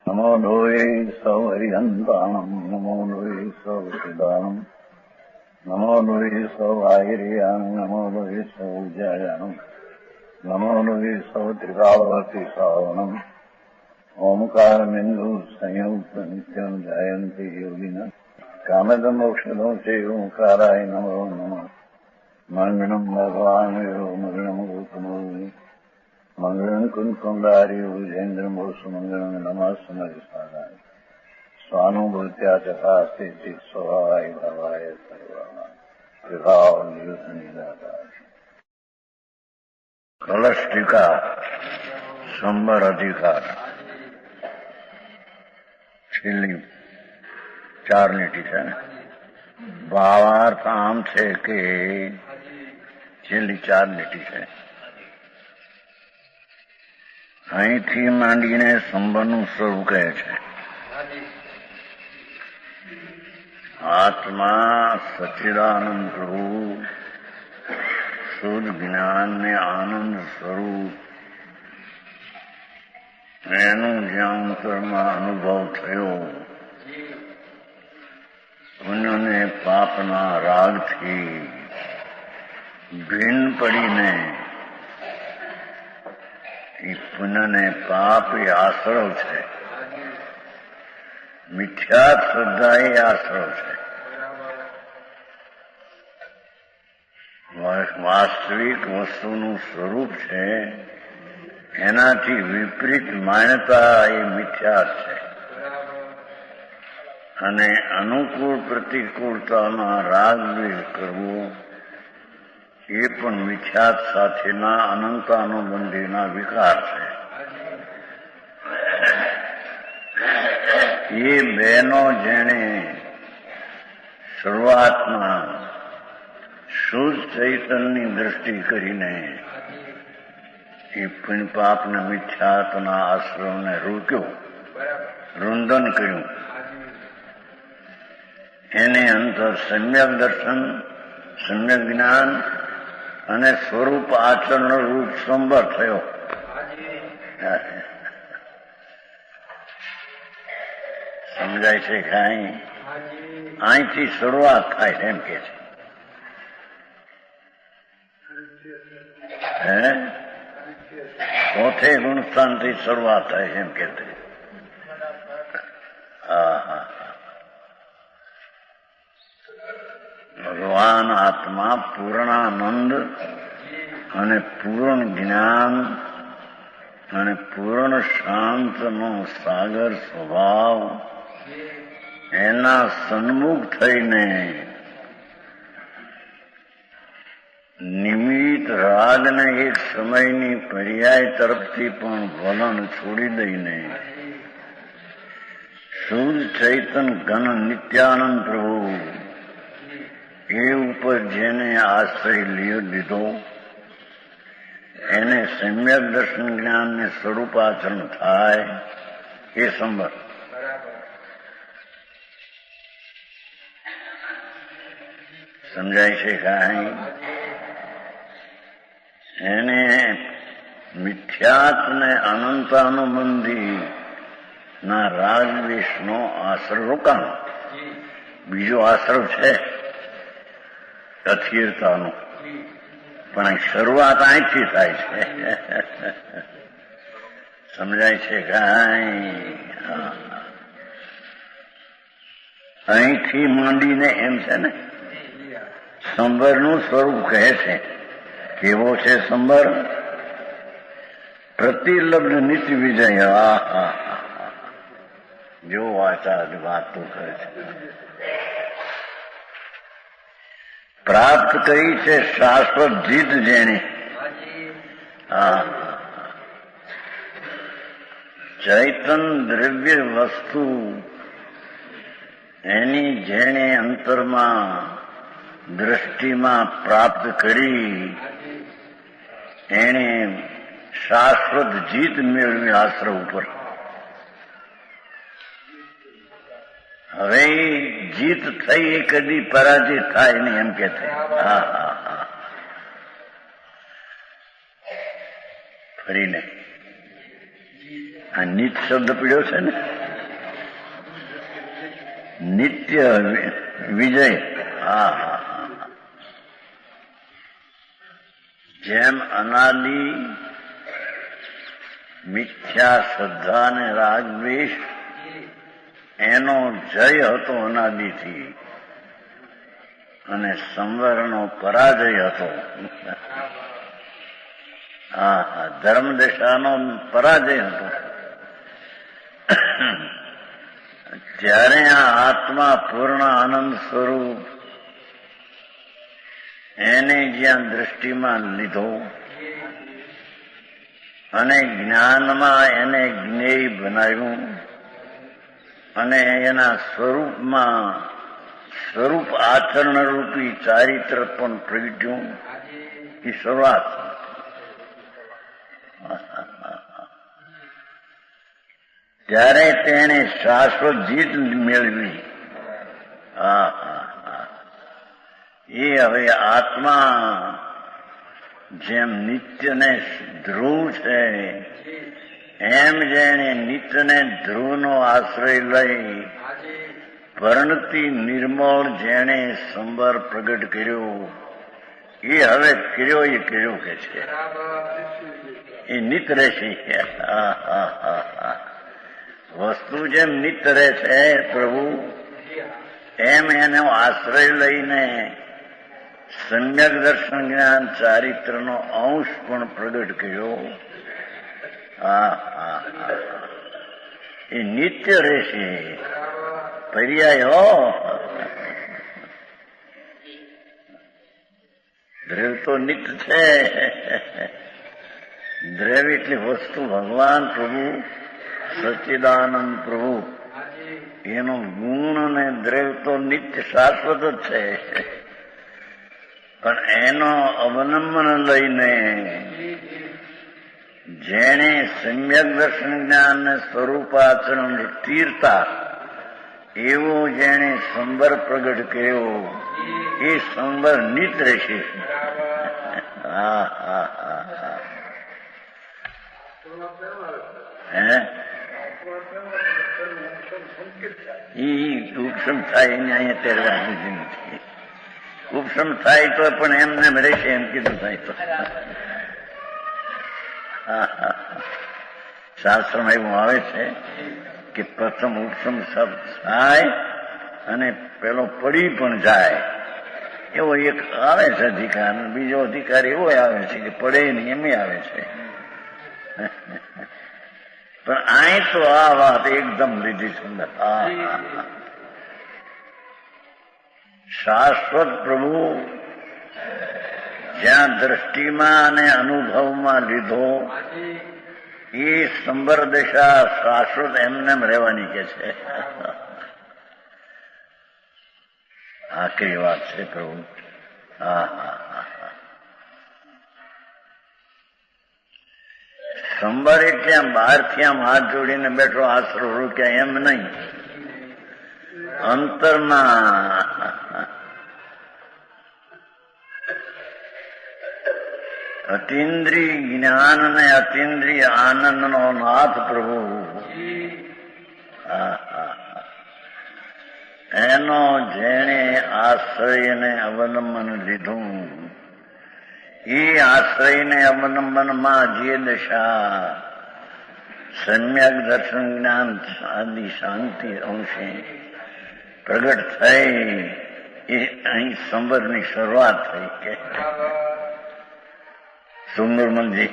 નમો લોહે સૌહરિહંતાણમ નમો લોહે સૌસિદાનમ નમો લોહે સૌઆયર્યાન નમો લોહે સૌજાયાનમ નમો લોહે સૌત્રિકાવતી સાવનમ ઓમકારમિંદુ સંયુક્ત નિત્યમ જાયંતિ યોગિના કામદમોક્ષદો છે ઓંકારાય નમો નમઃ મંગળમ ભગવાન મંગળમ ગૌતમો મંગળમ કુંકુંડાર્યો જૈન્દ્રમો સુમંગળમ નમઃ સ્વાનુભૂત્યા ચકાસ્તે ચિત્ત સ્વભાવાય ભાવાય સર્વમાં વિભાવ નિયુત નિરાકાર કલશ ટીકા સંબર અધિકાર છેલ્લી 4 લીટી છે ને ભાવાર્થ આમ છે કે છેલ્લી 4 લીટી છે. અહીંથી માંડીને સંબંધનું સ્વરૂપ કહે છે. આત્મા સચ્ચિદાનંદ પ્રભુ શુદ્ધ જ્ઞાન ને આનંદ સ્વરૂપ એનું જ્યાં અંતરમાં અનુભવ થયો પુણ્ય ને પાપના રાગથી ભિન્ન પડીને એ પુણ્ય ને પાપ એ આશ્રવ છે, મિથ્યા શ્રદ્ધા એ આશ્રવ છે. વાસ્તવિક વસ્તુનું સ્વરૂપ છે એનાથી વિપરીત માન્યતા એ મિથ્યા છે અને અનુકૂળ પ્રતિકૂળતામાં રાગ દ્વેષ કરવો એ પણ મિથ્યાત સાથેના અનંતાનુબંધીના વિકાર છે. એ બેનો જેણે શરૂઆતમાં શુદ્ધ ચૈતનની દ્રષ્ટિ કરીને એ પુણ્ય પાપના મિથ્યાત્વના આશ્રમને રોક્યો, રુંધન કર્યું. એને અંતર સમ્યક દર્શન, સમ્યક જ્ઞાન અને સ્વરૂપ આચરણ રૂપ સંબર થયો. સમજાય છે કે અહીંથી શરૂઆત થાય એમ કે છે. ચોથે ગુણસ્થાનથી શરૂઆત થાય એમ કે ભગવાન આત્મા પૂર્ણાનંદ અને પૂર્ણ જ્ઞાન અને પૂર્ણ શાંતનો સાગર સ્વભાવ એના સન્મુખ થઈને નિમિત્ત રાગને એક સમયની પર્યાય તરફથી પણ વલણ છોડી દઈને શુદ્ધ ચૈતન ઘન નિત્યાનંદ પ્રભુ એ ઉપર જેને આશ્રય લીધો એને સમ્યક દર્શન જ્ઞાન ને સ્વરૂપાચરણ થાય એ સંબર. સમજાય છે કાંઈ? એને મિથ્યાત ને અનંતાનુબંધી ના રાગ દ્વેષનો આશ્રય રોકાણો. બીજો આશ્રય છે અસ્થિરતાનો, પણ શરૂઆત અહીંથી થાય છે. સમજાય છે કાંઈ? અહીંથી માંડીને એમ છે ને સંબરનું સ્વરૂપ કહે છે. કેવો છે સંબર? પ્રતિલબ્ધ નિત્ય વિજય. જો વાત તો કરે છે. પ્રાપ્ત કરી છે શાશ્વત જીત જેને. ચૈતન દ્રવ્ય વસ્તુ એની જેણે અંતરમાં દ્રષ્ટિમાં પ્રાપ્ત કરી એણે શાશ્વત જીત મેળવી આશ્રય ઉપર. હવે જીત થઈ એ કદી પરાજય થાય નહીં એમ કે ફરીને આ નીચ શબ્દ પીડ્યો છે ને નિત્ય વિજય. હા હા. જેમ અનાદિ મિથ્યા શ્રદ્ધા અને રાગદ્વેષ એનો જય હતો અનાદિથી અને સંવરનો પરાજય હતો. હા હા, ધર્મદશાનો પરાજય હતો. જ્યારે આ આત્મા પૂર્ણ આનંદ સ્વરૂપ એને જ્યાં દૃષ્ટિમાં લીધો અને જ્ઞાનમાં એને જ્ઞેય બનાવ્યું અને એના સ્વરૂપમાં સ્વરૂપ આચરણ રૂપી ચારિત્ર પણ પ્રગટ્યું. એ શરૂઆત. ત્યારે તેણે શાશ્વત જીત મેળવી. એ હવે આત્મા જેમ નિત્યને ધ્રુવ છે એમ જેણે નિત્યને ધ્રુવનો આશ્રય લઈ પરણતી નિર્મળ જેણે સંબર પ્રગટ કર્યો એ હવે કર્યો કે છે એ નિત રહેશે. વસ્તુ જેમ નિત રહે છે પ્રભુ એમ એનો આશ્રય લઈને સમ્યક દર્શન જ્ઞાન ચારિત્રનો અંશ પણ પ્રગટ કર્યો. એ નિત્ય રહેશે. પર્યાય દ્રવ્ય તો નિત્ય છે. દ્રવ્ય એટલે વસ્તુ ભગવાન પ્રભુ સચ્ચિદાનંદ પ્રભુ એનો ગુણ અને દ્રવ્ય તો નિત્ય શાશ્વત જ છે. પણ એનો અવલંબન લઈને જેણે સમ્યક દર્શન જ્ઞાન સ્વરૂપાચરણ તીર્થા એવો જેણે સંબર પ્રગટ કર્યો એ સંબર નિત રહેશે. ઉપશમ થાય એને અહીંયા તેરવા દીધી નથી. ઉપશમ થાય તો પણ એમને રહેશે એમ કીધું થાય તો. શાસ્ત્રમાં એવું આવે છે કે પ્રથમ ઉપશમ શબ્દ થાય અને પેલો પડી પણ જાય એવો એક આવે છે અધિકાર. બીજો અધિકાર એવો આવે છે કે પડે નહીં એમ આવે છે. પણ અહીં તો આ વાત એકદમ લીધી સુંદર. શાશ્વત પ્રભુ જ્યાં દ્રષ્ટિમાં અને અનુભવમાં લીધો એ સંબર દશા શાશ્વત એમને રહેવાની કે છે. આખરી વાત છે પ્રભુ. સંબર એટલે આમ બહારથી આમ હાથ જોડીને બેઠો આશરો રોક્યા એમ નહીં. અંતરમાં અતિન્દ્રિય જ્ઞાન અને અતિન્દ્રિય આનંદનો નાથ પ્રભુ એનો જેણે આશ્રયને અવલંબન લીધું એ આશ્રયને અવલંબનમાં જે દશા સમ્યક દર્શન જ્ઞાન આદિ શાંતિ અંશે પ્રગટ થઈ એ અહીં સંબરની શરૂઆત થઈ કે સુંદરમનજી.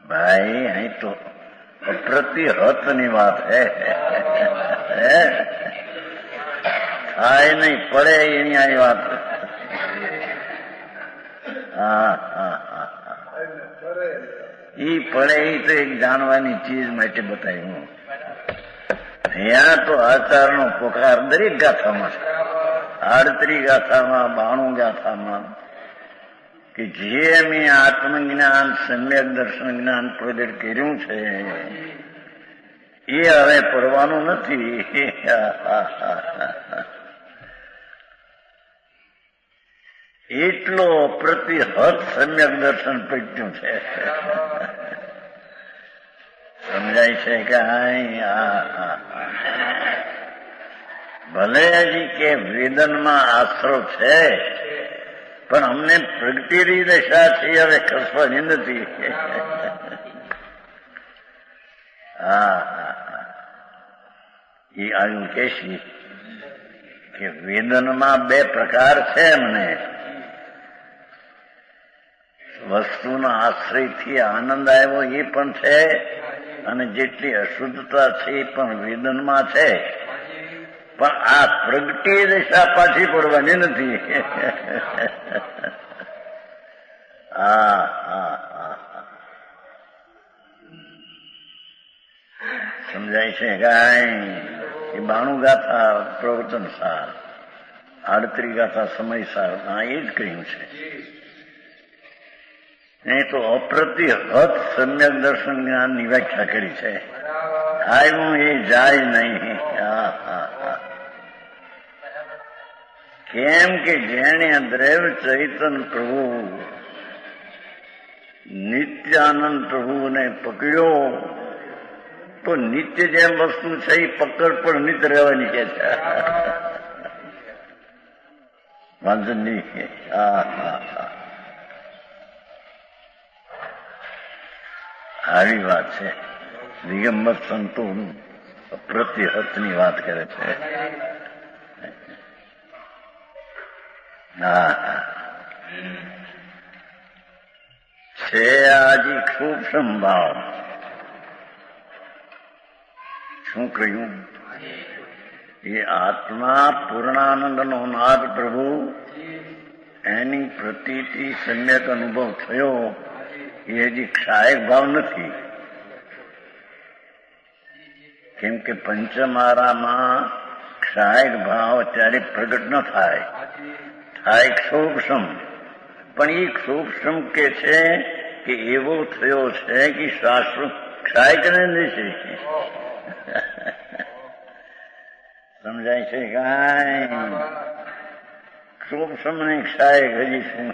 ભાઈ અહીં તો અપ્રતિહતની વાત હે. થાય નહીં પડે એની આ વાત. ઈ પડે એ તો એક જાણવાની ચીજ માટે બતાવ્યું. અહીંયા તો આચારનો પોકાર દરેક ગાથામાં છે. 38 ગાથામાં 92 ગાથામાં કે જે મેં આત્મજ્ઞાન સમ્યક દર્શન જ્ઞાન પ્રગટ કર્યું છે એ હવે પડવાનું નથી. એટલો પ્રતિહત સમ્યક દર્શન પ્રજ્ઞું છે. સમજાય છે કે ભલે હજી કે વેદનમાં આશરો છે, પણ અમને પ્રગતિની દશા છે હવે ખસવાની નથી. એ આવ્યું કેશી કે વેદનમાં બે પ્રકાર છે. એમને વસ્તુના આશ્રયથી આનંદ આવ્યો એ પણ છે, અને જેટલી અશુદ્ધતા છે એ પણ વેદનમાં છે. પણ આ પ્રગતિ દશા પાછી પડવાની નથી. સમજાય છે કાંઈ? એ 92 ગાથા પ્રવચન સાર, 38 ગાથા સમય સાર, એ જ કહ્યું છે. નહીં તો અપ્રતિહત સમ્યક દર્શન જ્ઞાનની વ્યાખ્યા કરી છે. આવ્યું એ જાય નહીં. કેમ કે જેણે દ્રૈવ ચૈતન પ્રભુ નિત્યાનંદ પ્રભુને પકડ્યો તો નિત્ય જેમ વસ્તુ છે એ પકડ પણ નિત્ય રહેવાની કે છે. વાંધો નહીં. આવી વાત છે. દિગંબર સંતો પ્રતિહતની વાત કરે છે. છે આજી ખૂબ સંભાવ. શું કહ્યું? એ આત્મા પૂર્ણાનંદનો નાદ પ્રભુ, એની પ્રતીતિ સમ્યક અનુભવ થયો એ હજી ક્ષાયક ભાવ નથી. કેમ કે પંચમારામાં ક્ષાયક ભાવ અત્યારે પ્રગટ ન થાય, થાય ક્ષોભસમ. પણ એ ક્ષોભસમ કે છે કે એવો થયો છે કે શાશ્વત ક્ષાયક ને નથી. સમજાય છે કાંઈ? ક્ષોભસમ ને ક્ષાયક હજી શું?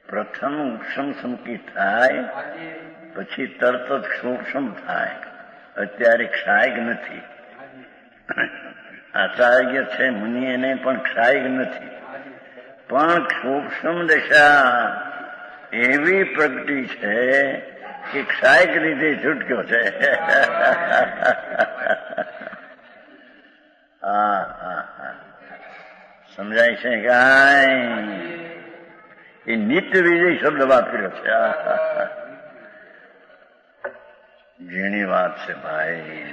પ્રથમ ઉપશમ સંકિત થાય, પછી તરત જ ક્ષોભસમ થાય. અત્યારે ક્ષાયક નથી. આચાર્ય છે મુનિ, એને પણ ક્ષાયક નથી. પણ ક્ષોભસમ દશા એવી પ્રગતિ છે કે ક્ષાયક લીધે છૂટક્યો છે. સમજાય છે કાંઈ? એ નિત્ય વિજય શબ્દ વાપર્યો છે. ઝીણી વાત છે ભાઈ.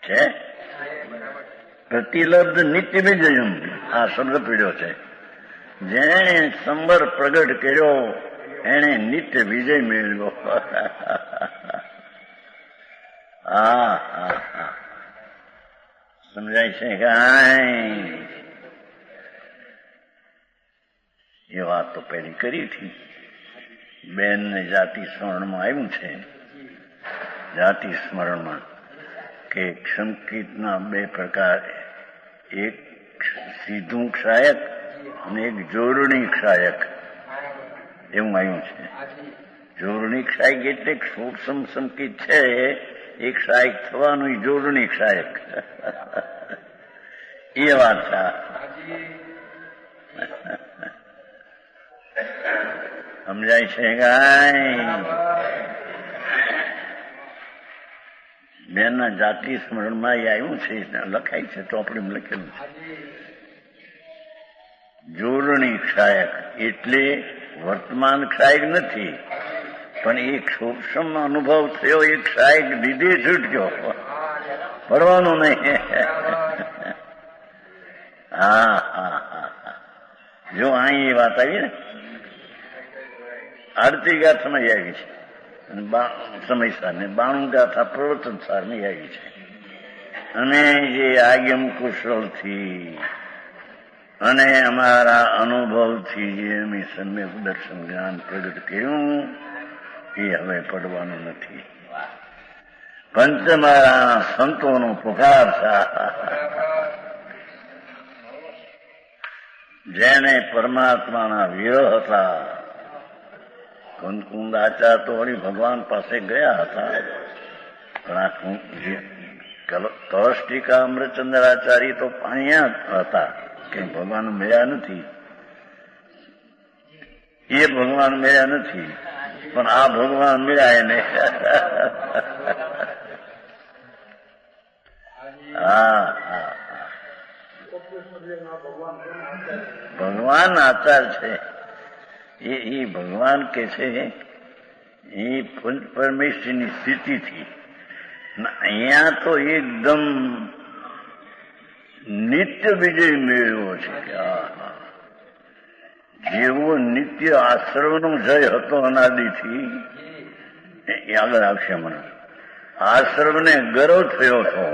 છે પ્રતિલબ્ધ નિત્ય વિજયમ, આ શબ્દ પીડ્યો છે. જેણે સંબર પ્રગટ કર્યો એને નિત્ય વિજય મેળવ્યો. સમજાય છે કાંઈ? એ વાત તો પહેલી કરી હતી. બેનને જાતિ સ્મરણમાં આવ્યું છે. જાતિ સ્મરણમાં કે સંકિતના બે પ્રકાર, એક સીધું ક્ષાયક અને એક જોડણી ક્ષાયક, એવું આવ્યું છે. જોડણી ક્ષાયક એટલે સૂક્ષ્મ સંકિત છે, એક ક્ષાયક થવાનું જોડણી ક્ષાયક. એ વાત છે. સમજાય છે કાંઈ? બેનના જાતિ સ્મરણમાં એ આવ્યું છે, લખાય છે, ચોપડીમાં લખેલું છે. જોડણી ક્ષાયક એટલે વર્તમાન ક્ષાયક નથી, પણ એક સૂક્ષ્મ અનુભવ થયો, એક ક્ષાયક લીધે છૂટક્યો, પડવાનું નહીં. જો અહીં એ વાત આવી ને, આરતી ગાથામાં આવી છે, સમયસાર ને 92 ગાથા પ્રવચન સારની આવી છે. અને જે આગમ કુશળથી અને અમારા અનુભવથી જે અમે સમ્યક દર્શન જ્ઞાન પ્રગટ કર્યું એ હવે પડવાનું નથી. પંચમારા સંતોનો પુકાર છે. જેને પરમાત્માના વિરહ હતા. કુંદ આચાર્ય તો વળી ભગવાન પાસે ગયા હતા, પણ કળશ ટીકા અમૃતચંદ્રાચાર્ય તો અહીંયા હતા કે ભગવાન મળ્યા નથી. એ ભગવાન મળ્યા નથી, પણ આ ભગવાન મળ્યા એને. હા હા, ભગવાન આચાર છે. એ ભગવાન કે છે એ પરમેશ્વરની સ્થિતિથી. અહીંયા તો એકદમ નિત્ય વિજય મેળવ્યો છે. જેવો નિત્ય આશ્રમનો જય હતો અનાદિથી, એ આગળ આવશે હમણાં. આશ્રમને ગૌરવ થયો હતો,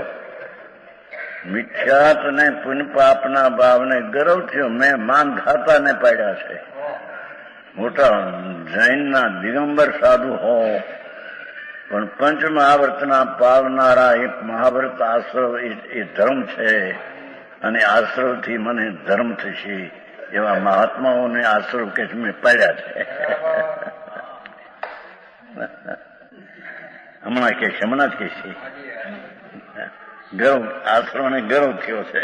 મિથ્યાત ને પુનપાપના ભાવને ગૌરવ થયો. મેં માન ખાતાને પાડ્યા છે. મોટા જૈનના દિગંબર સાધુ હો, પણ પંચ મહાવ્રતના પાળનારા એક મહાવ્રત આશ્રવ એ ધર્મ છે, અને આશ્રવથી મને ધર્મ થશે એવા મહાત્માઓને આશ્રવ કે મેં પાડ્યા છે. હમણાં કે છે, હમણાં જ કે છે ગર્વ, આશ્રવને ગર્વ થયો છે.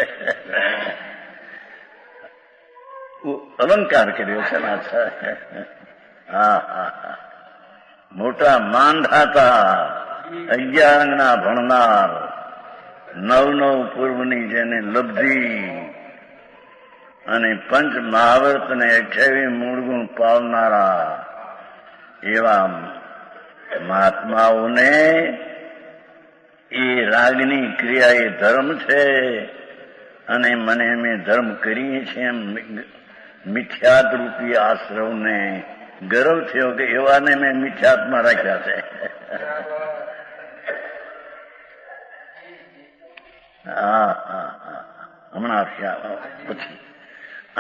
અલંકાર કર્યો છે ને. હા હા, મોટા માંધાતા, 11 અંગના ભણનાર, 9 પૂર્વની જેને લબ્ધિ, અને પંચ મહાવ્રત ને 28 મૂળગુણ પાવનારા એવા મહાત્માઓને એ રાગની ક્રિયા એ ધર્મ છે, અને મને અમે ધર્મ કરીએ છીએ એમ મિથ્યાત રૂપી આશ્રવને ગૌરવ થયો કે એવાને મેં મિથ્યાત્માં રાખ્યા છે. હા હા હા, હમણાં આપશે પછી.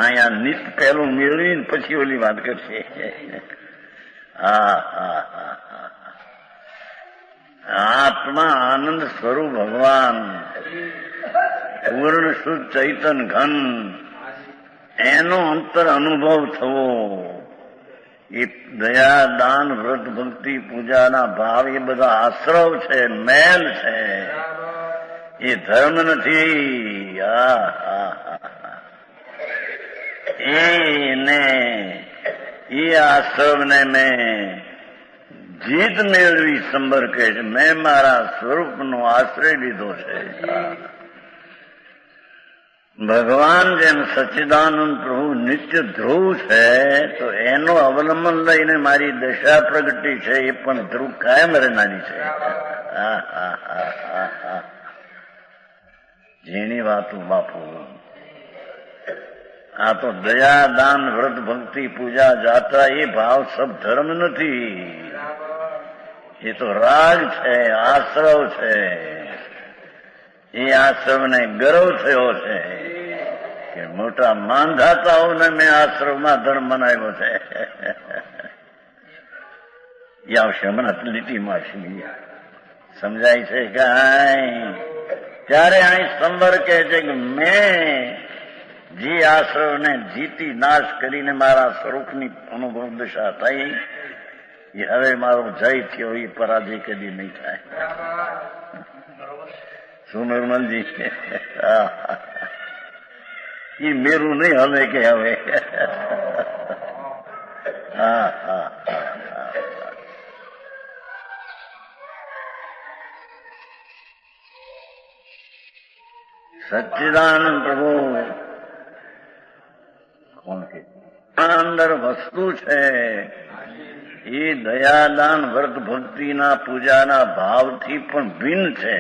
અહીંયા નિત પહેલું મેળવીને પછી ઓલી વાત કરશે. હા હા હા હા, આત્મા આનંદ સ્વરૂપ ભગવાન, પૂર્ણ શુદ્ધ ચૈતન ઘન, એનો અંતર અનુભવ થવો. એ દયા, દાન, વ્રત, ભક્તિ, પૂજાના ભાવ એ બધા આશ્રવ છે, મેલ છે, એ ધર્મ નથી. એને એ આશ્રવને મેં જીત મેળવી. સંબર કહે છે મેં મારા સ્વરૂપનો આશ્રય લીધો છે. ભગવાન જેમ સચ્ચિદાનંદ પ્રભુ નિત્ય ધ્રુવ છે, તો એનો અવલંબન લઈને મારી દશા પ્રગટી છે, એ પણ ધ્રુવ કાયમ રહેનારી છે. જેની વાતો બાપુ, આ તો દયા, દાન, વ્રત, ભક્તિ, પૂજા, જાત્રા એ ભાવ સબ ધર્મ નથી. એ તો રાગ છે, આશ્રવ છે. એ આશ્રમને ગૌરવ થયો છે કે મોટા માનધાતાઓને મેં આશ્રમમાં ધર્મ બનાવ્યો છે. એ આવશે હમણાં લીટીમાં સમજાય છે કાંઈ? ત્યારે અહીં સંબર કહે છે કે મેં જે આશ્રવને જીતી નાશ કરીને મારા સ્વરૂપની અનુભવ દશા થઈ, એ હવે મારો જય થયો, એ પરાજય કદી નહીં થાય. શું નિર્મલજી? એ મેરું નહીં હવે કે હવે. હા હા, સચ્ચિદાનંદ પ્રભુ કોણ કે અંદર વસ્તુ છે, એ દયાદાન, વ્રત, ભક્તિના, પૂજાના ભાવથી પણ ભિન્ન છે.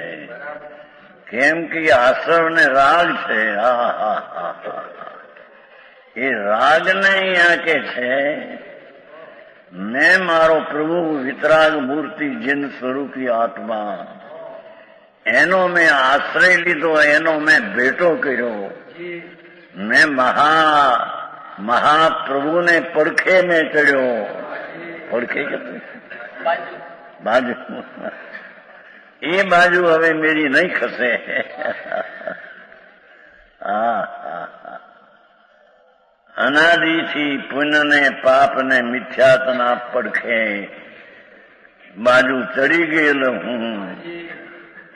કેમ કે આશ્રવ ને રાગ છે. એ રાગને અહીંયા કે છે મેં મારો પ્રભુ વિતરાગ મૂર્તિ જીન સ્વરૂપી આત્મા, એનો મેં આશ્રય લીધો, એનો મેં ભેટો કર્યો. મેં મહાપ્રભુને પડખે મેં ચડ્યો. પડખે કે બાજુ, એ બાજુ હવે મેરી નહીં ખસે. અનાદિથી પુણ્ય ને પાપ ને મિથ્યાતના પડખે બાજુ ચડી ગયેલો હું,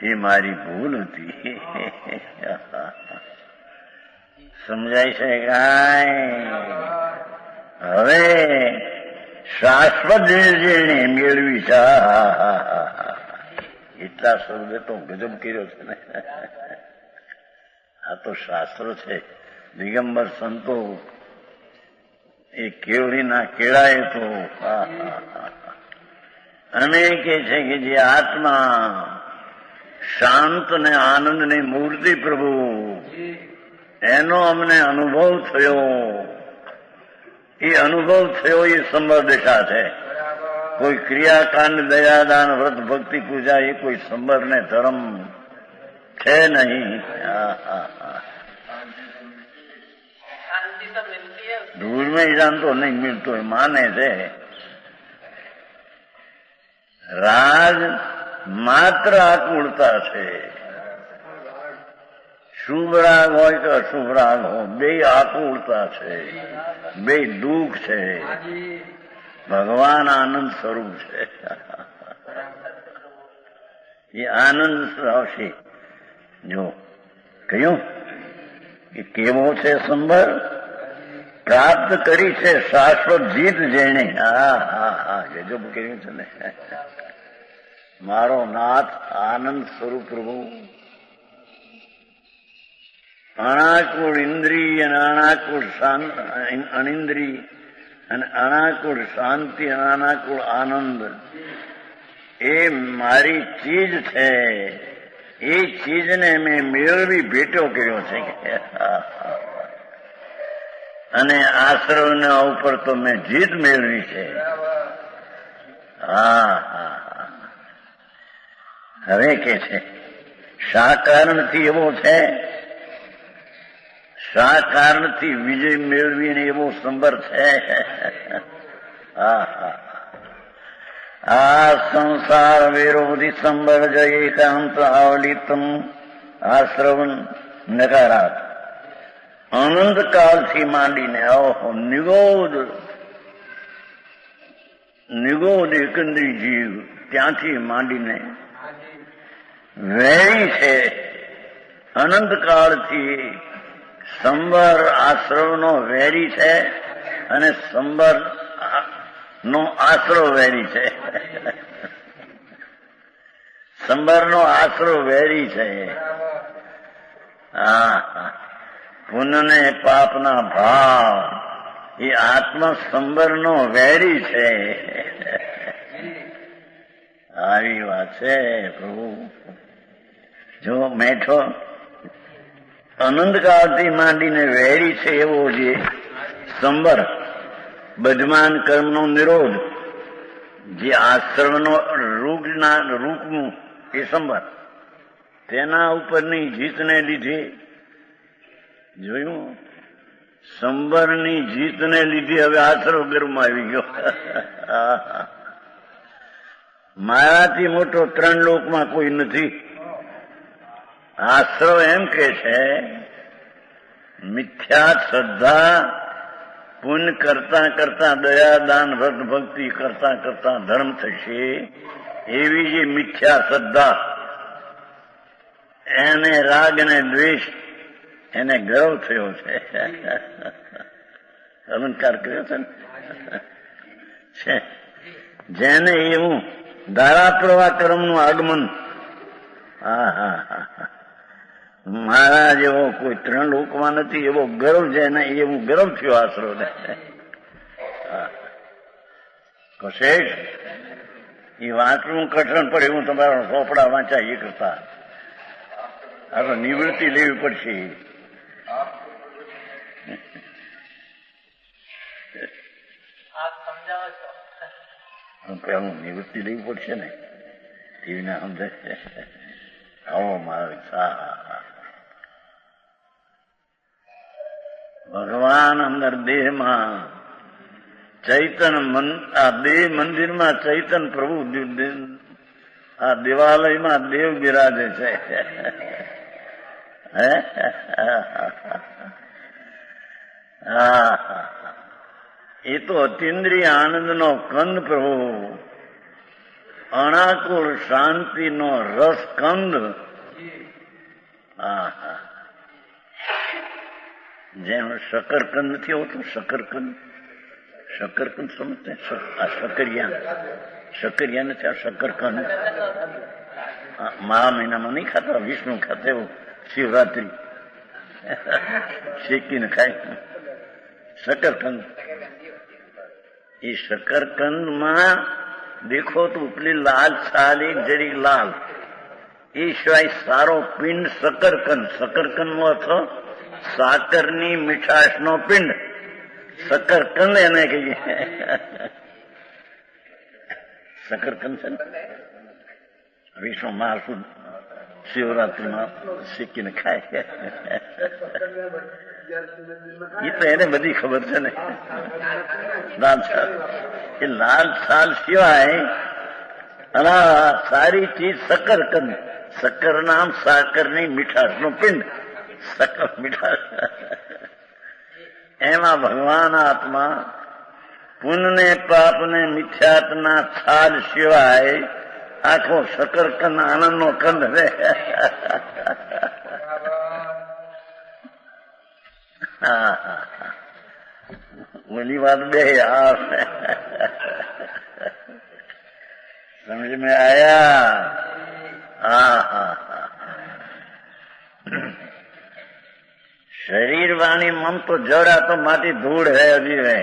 એ મારી ભૂલ હતી. સમજાય છે કાંઈ? હવે શાશ્વત જેને મેળવી છે, એટલા શબ્દ તો ગજબ કર્યો છે ને. આ તો શાસ્ત્રો છે. દિગંબર સંતો એ કેવડીના કેળાએ તો અને કે છે કે જે આત્મા શાંત ને આનંદની મૂર્તિ પ્રભુ, એનો અમને અનુભવ થયો. એ અનુભવ થયો એ સંભર દશા છે. કોઈ ક્રિયાકાંડ, દયાદાન, વ્રત, ભક્તિ, પૂજા એ કોઈ સંભર ને ધર્મ છે નહીં. दूर में ईरान तो नहीं मिलतो माने से राग मात्र आकुलता से शुभ राग हो कि अशुभ राग हो, बे आकुलता से, बे दुख से. भगवान आनंद स्वरूप છે. એ આનંદ આવશે. જો કહ્યું કે કેવો છે સંભર, પ્રાપ્ત કરી છે શાશ્વત જીત જેણે. ગજબ કર્યું છે ને. મારો નાથ આનંદ સ્વરૂપ પ્રભુ અનાકુળ ઇન્દ્રિય અને અનાકુળ અનિન્દ્રિય અને અનાકુળ શાંતિ અને અનાકુળ આનંદ એ મારી ચીજ છે. એ ચીજને મેં મેળવી ભેટો કર્યો છે. અને આશ્રવના ઉપર તો મેં જીત મેળવી છે. હવે કે છે શા કારણથી એવો છે, શા કારણથી વિજય મેળવીને એવો સંબર છે. આ સંસાર વિરોધી સંબર જય એકાંત આવલિતમ આશ્રવન નકારાત. અનંત કાળથી માંડીને નિગોદ એકંદરી જીવ ત્યાંથી માંડીને વેરી છે. અનંત કાળથી સંબર આશ્રવનો વેરી છે અને સંબર નો આશરો વેરી છે. સંબરનો આશરો વેરી છે. પુણ્ય ને પાપના ભાવ એ આત્મા સંબરનો વેરી છે. આવી વાત છે પ્રભુ. જો મેઠો અનંતકાળથી માંડીને વેરી છે એવો જે સંબર, બદમાન કર્મનો નિરોધ, જે આશ્રમનો રૂપનું એ સંબર, તેના ઉપરની જીતને લીધે જોયું. સંબરની જીતને લીધે હવે આશ્રવ ગર્ભમાં આવી ગયો. મારાથી મોટો 3 લોકમાં કોઈ નથી. આશ્રવ એમ કે છે મિથ્યા શ્રદ્ધા પુણ્ય કરતા કરતા દયા દાન વ્રત ભક્તિ કરતા કરતા ધર્મ થશે. એવી જે મિથ્યા શ્રદ્ધા, એને રાગ અને દ્વેષ, એને ગર્વ થયો છે. અલંકાર કર્યો છે ને. જેને એવું ધારા પ્રવાહ કર્મનું આગમન, મારા જેવો કોઈ 3 લોકમાં નથી એવો ગર્વ જેને, એવું ગર્વ થયો આશરોને. કશેશ એ વાંચવું કઠણ પડે. હું તમારા ચોપડા વાંચા એ કરતા આ તો નિવૃત્તિ લેવી પડશે. પેલું નિવૃત્તિ લેવી પડશે ને, એવી ના સમજાય. આવો મારા ભગવાન અંદર દેહમાં ચૈતન, આ દેહ મંદિરમાં ચૈતન પ્રભુ, આ દેવાલયમાં દેવ બિરાજે છે. હા, એ તો અતિન્દ્રિય આનંદનો કંદ પ્રભુ, અણાકુળ શાંતિનો રસ કંદ. હા હા, જેમ શકરકંદ નથી હોતું, શકરકંદ, શકરકંદ સમજते આ શકરિયા નથી, આ શકરકંદ મહા મહિનામાં નહીં ખાતા, વિષ્ણુ ખાતે શિવરાત્રી શેકીને ખાય શકરકંદ. એ શકરકંદમાં દેખો તો ઉપલી લાલ છાલ એક જરી લાલ, એ સિવાય સારો પિંડ શકરકંદ. શકરકંદ નો અર્થ સાકરની મીઠાશનો પિંડ, શકરકંદ એને કહીએ. શકરકંદ છે ને વિષ્ણુ મહાસુદ શિવરાત્રીમાં શીખીને ખાય. એ તો એને બધી ખબર છે ને. લાલ છાલ, એ લાલ છાલ સિવાય અને સારી ચીજ શકરકંદ. શક્કર નામ સાકરની મીઠાશનો પિંડ, સકલ મીઠાશ. એમાં ભગવાન આત્મા પુણ્યને પાપને મિથ્યાત્વના છાલ સિવાય આખો શકરકંદ આનંદનો કંદ રે. બોલી વાત બે યાર, સમજ में आया? હા હા, શરીર વાણી મન તો જડ, આ તો માટી ધૂળ હે, હજી રહે.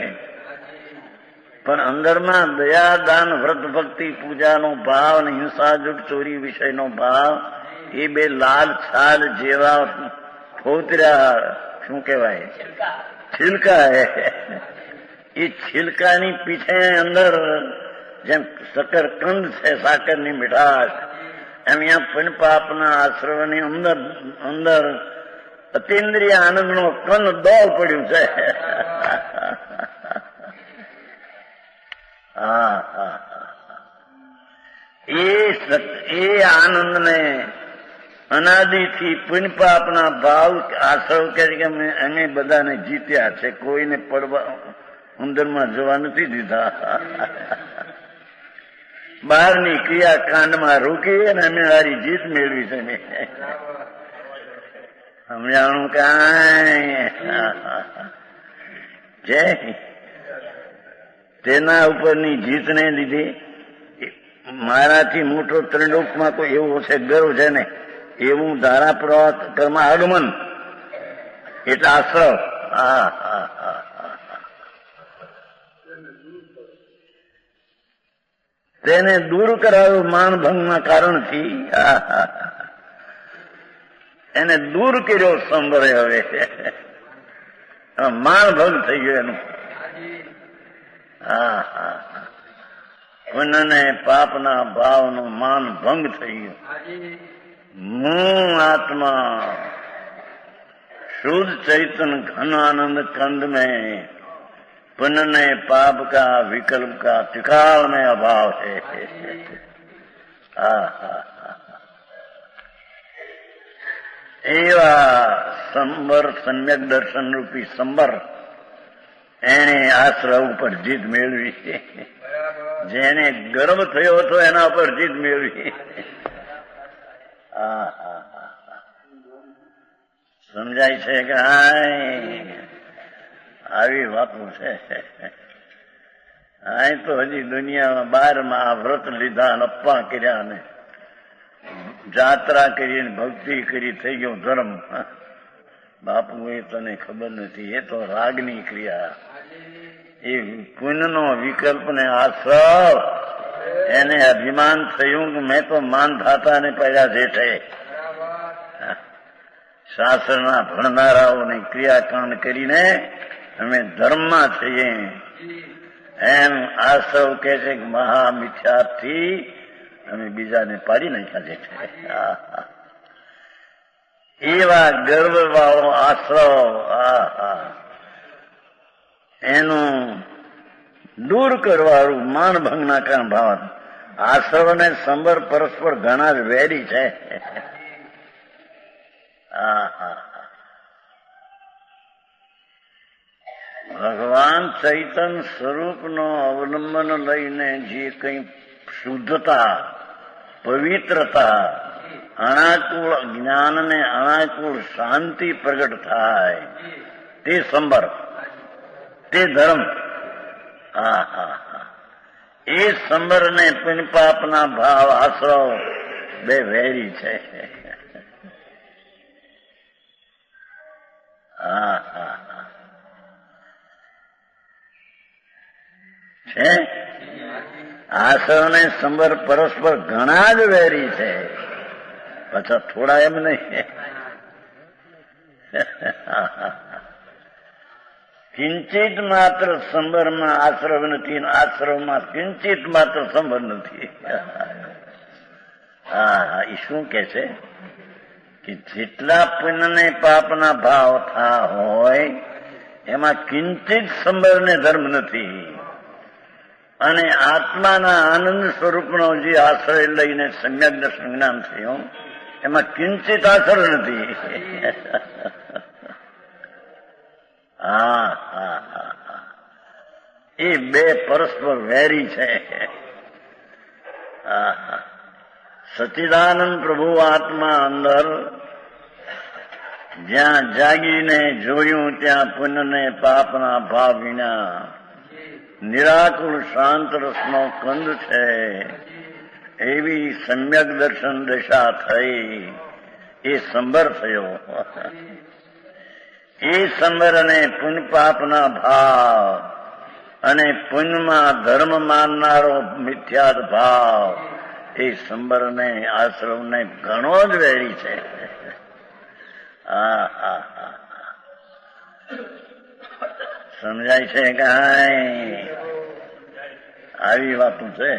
પણ અંદરમાં દયા દાન વ્રત ભક્તિ પૂજાનો ભાવ અને હિંસા જુગ ચોરી વિષયનો ભાવ, એ બે લાલ છાલ જેવા ફોતર્યા, શું કહેવાય, છિલકા હે. એ છિલકાની પીછે અંદર જેમ શકરકંદ છે, સાકરની મીઠાશ, એમ અહીંયા પણ પાપના આશ્રવની અંદર અંદર અતિન્દ્રિય આનંદનો કંદ દોડ પડ્યું છે. હા હા, એ આનંદને અનાદિથી પુણ્ય પાપના ભાવ આશ્રવ કરી કે અમે બધાને જીત્યા છે, કોઈને પડવા ઉંદરમાં જવા નથી દીધા. બહારની ક્રિયાકાંડમાં રોકી અને અમે હારી જીત મેળવી છે. સમજાણું કાંઈ છે? તેના ઉપરની જીતને લીધે મારાથી મોટો ત્રિલોકમાં કોઈ એવો છે ગર્વ છે ને, એવું ધારા પ્રવાહ કર્મ આગમન એટલે આશ્રવ. હા હા હા, તેને દૂર કરાવ્યું માનભંગના કારણથી. એને દૂર કર્યો સંભરે. હવે માનભંગ થઈ ગયો એનું. હા હા, પુણ્યને પાપના ભાવનો માન ભંગ થઈ ગયો. હું આત્મા शुद्ध चैतन्य घन आनंद कंद में पुण्य ने पाप का विकल्प का त्रिकाल में अभाव है. એવા સંબર સમ્યક દર્શન રૂપી સંબર એને આશ્રવ ઉપર જીત મેળવી. જેને ગર્વ થયો હતો એના પર જીત મેળવી. સમજાય છે કે આવી વાતો છે. અહીં તો હજી દુનિયામાં 12માં આ વ્રત લીધા, અપ્પા કર્યા ને જાત્રા કરી, ભક્તિ કરી, થઈ ગયો ધર્મ. બાપુ એ તને ખબર નથી, એ તો રાગની ક્રિયા. એ પુણ્યનો વિકલ્પ ને આશ્રવ, એને અભિમાન થયું કે મેં તો માનધાતાને પડ્યા જેઠે. શાસ્ત્રના ભણનારાઓને ક્રિયાકાંડ કરીને અમે ધર્મમાં છીએ એમ આશ્રવ કે છે કે મહામિથ્યાથી અમે બીજાને પાડી નાખ્યા છે. એવા ગર્વ વાળો આશ્રવ એનું દૂર કરવાનું માનભંગના કારણ ભાવ. આશ્રવ અને સંબર પરસ્પર ઘણા જ વેરી છે. ભગવાન ચૈતન સ્વરૂપનો અવલંબન લઈને જે કંઈ શુદ્ધતા, પવિત્રતા, અનાકૂળ જ્ઞાનને અનાકૂળ શાંતિ પ્રગટ થાય તે સંબર, તે ધર્મ. એ સંબરને પુણ્યપાપના ભાવ આશ્રવ બે વેરી છે. છે આશ્રવ ને સંબર પરસ્પર ઘણા જ વેરી છે, પાછા થોડા એમ નહીં. કિંચિત માત્ર સંબરમાં આશ્રવ નથી, આશ્રવમાં કિંચિત માત્ર સંબર નથી. એ શું કે છે કે જેટલા પુણ્ય ને પાપના ભાવ થા હોય એમાં કિંચિત સંબરને ધર્મ નથી, અને આત્માના આનંદ સ્વરૂપનો જે આશ્રય લઈને સમ્યક દર્શન જ્ઞાન થયું એમાં કિંચિત આશ્રય નથી. એ બે પરસ્પર વેરી છે. સચ્ચિદાનંદ પ્રભુ આત્મા અંદર જ્યાં જાગીને જોયું ત્યાં પુણ્ય ને પાપના ભાવ વિના નિરાકુળ શાંત રસનો કંદ છે. એવી સમ્યક દર્શન દશા થઈ, એ સંબર થયો. એ સંબર અને પુણ્ય પાપના ભાવ અને પુણ્યમાં ધર્મ માનનારો મિથ્યાદ ભાવ, એ સંબરને આશ્રમને ઘણો જ વેરી છે. સમજાય છે કાંઈ? આવી વાતું છે.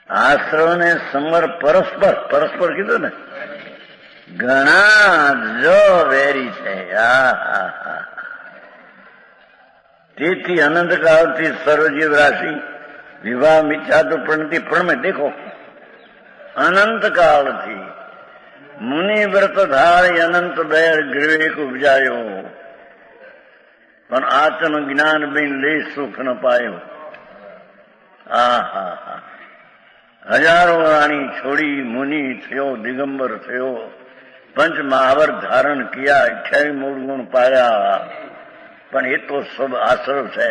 આશ્રવ ને સંબર પરસ્પર પરસ્પર કીધું ને, ઘણા જો વેરી છે. તેથી અનંતકાળથી સર્વજીવ રાશિ વિવાહ મિથ્યા તો પ્રણતિ પ્રણમે. દેખો, અનંતકાળથી મુનિ વ્રત ધારી અનંત બેર ગ્રીવેક ઉપજાયો, પણ આત્મ જ્ઞાન બિન લેશ સુખ ન પાયો. હજારો રાણી છોડી મુનિ થયો, દિગંબર થયો, પંચ મહાવર ધારણ કિયા, 28 મૂળ ગુણ પાયા, પણ એ તો સબ આશ્રવ છે.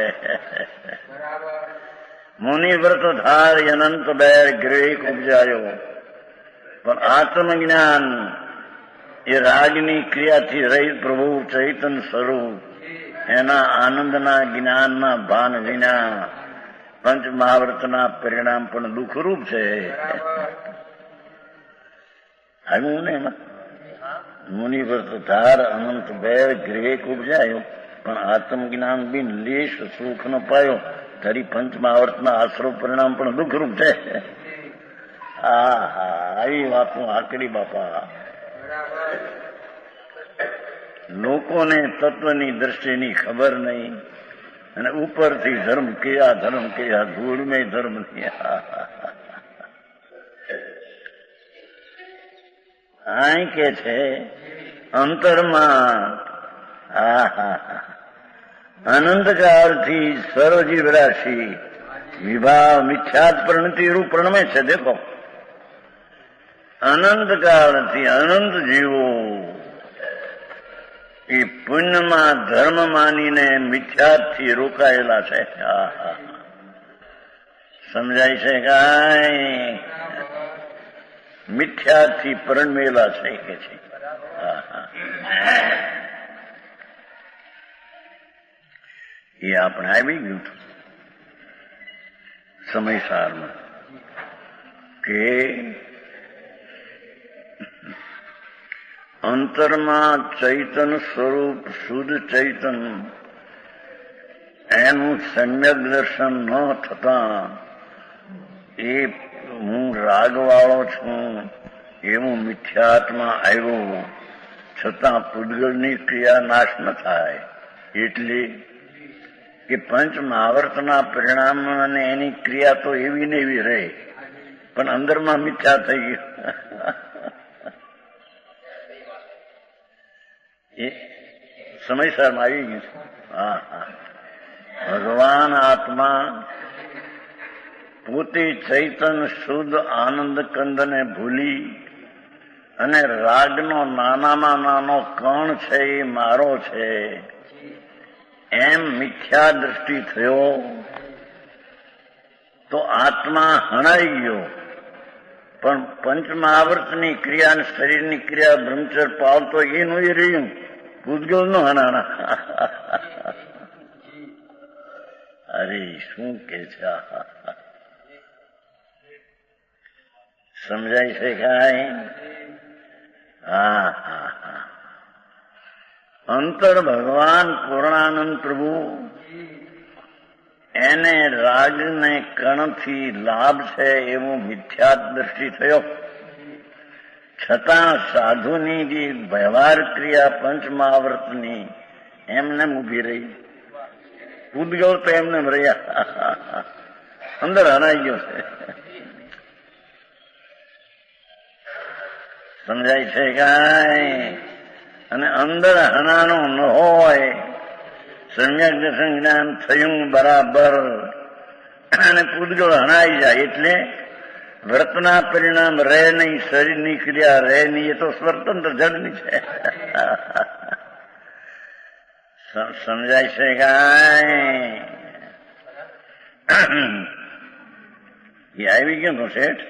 મુનિ વ્રત ધારી અનંત બેર ગ્રીવેક ઉપજાયો, પણ આત્મજ્ઞાન એ રાગની ક્રિયાથી રહિત પ્રભુ ચૈતન સ્વરૂપ એના આનંદના જ્ઞાનના ભાન વિના પંચ મહાવ્રતના પરિણામ પણ દુઃખરૂપ છે. આવ્યું ને એમાં મુનિ વ્રત ધાર અનંત બેર ગ્રેક ઉપજાયો, પણ આત્મજ્ઞાન બિન લેશ સુખ ન પાયો, ધરી પંચ મહાવ્રતના આશ્રવ પરિણામ પણ દુઃખરૂપ છે. આવી વાતો આકડી બાપા. લોકોને તત્વની દ્રષ્ટિની ખબર નહીં, અને ઉપરથી ધર્મ કયા ધૂળ મેં ધર્મ નહીં. આ કે છે અંતરમાં અનંતકાળથી સર્વજીવ રાશિ વિભાવ મિથ્યાત પ્રણતિ રૂપ પ્રણમે છે. દેખો, અનંતકાળથી અનંત જીવો એ પુણ્યમાં ધર્મ માનીને મિથ્યાથી રોકાયેલા છે. સમજાય છે કાંઈ? મિથ્યાથી પરણમેલા છે કે છે. એ આપણે આવી ગયું સમયસારમાં કે અંતરમાં ચૈતન સ્વરૂપ શુદ્ધ ચૈતન એનું સમ્યક દર્શન ન થતા એ હું રાગવાળો છું એવું મિથ્યાત્મા આવ્યું, છતાં પૂતગલની ક્રિયા નાશ ન થાય. એટલે કે પંચ મહાવર્તના પરિણામ અને એની ક્રિયા તો એવી ને એવી રહે, પણ અંદરમાં મિથ્યા થઈ ગયું. એ સમયસરમાં આવી ગયું છે. હા હા, ભગવાન આત્મા પોતે ચૈતન શુદ્ધ આનંદ કંદને ભૂલી અને રાગનો નાનામાં નાનો કણ છે એ મારો છે એમ મિથ્યા દ્રષ્ટિ થયો તો આત્મા હણાઈ ગયો. પણ પંચમહાવર્તની ક્રિયા અને શરીરની ક્રિયા બ્રહ્મચર્ય પાવતો એનું એ રહ્યું, ભૂતગલ નો હણાણા. અરે શું કે છે, સમજાય છે કાંઈ? હા હા હા. અંતર ભગવાન પૂર્ણાનંદ પ્રભુ એને રાગને કણથી લાભ છે એવો મિથ્યા દ્રષ્ટિ થયો. છતાં સાધુની જે વ્યવહાર ક્રિયા પંચમહાવર્તની એમને ઉભી રહી. ઉદગલ તો એમને રહ્યા, અંદર હરાઈ ગયો છે. સમજાય છે કાંઈ? અને અંદર હનાનો ન હોય, સમ્યક દર્શન જ્ઞાન થયું બરાબર અને પૂતગળ હણાઈ જાય એટલે વ્રતના પરિણામ રહે નહીં, શરીરની ક્રિયા રહે નહીં. એ તો સ્વતંત્ર જડની છે. સમજાય છે કાંઈ? એ આવી ગયો તો શેઠ,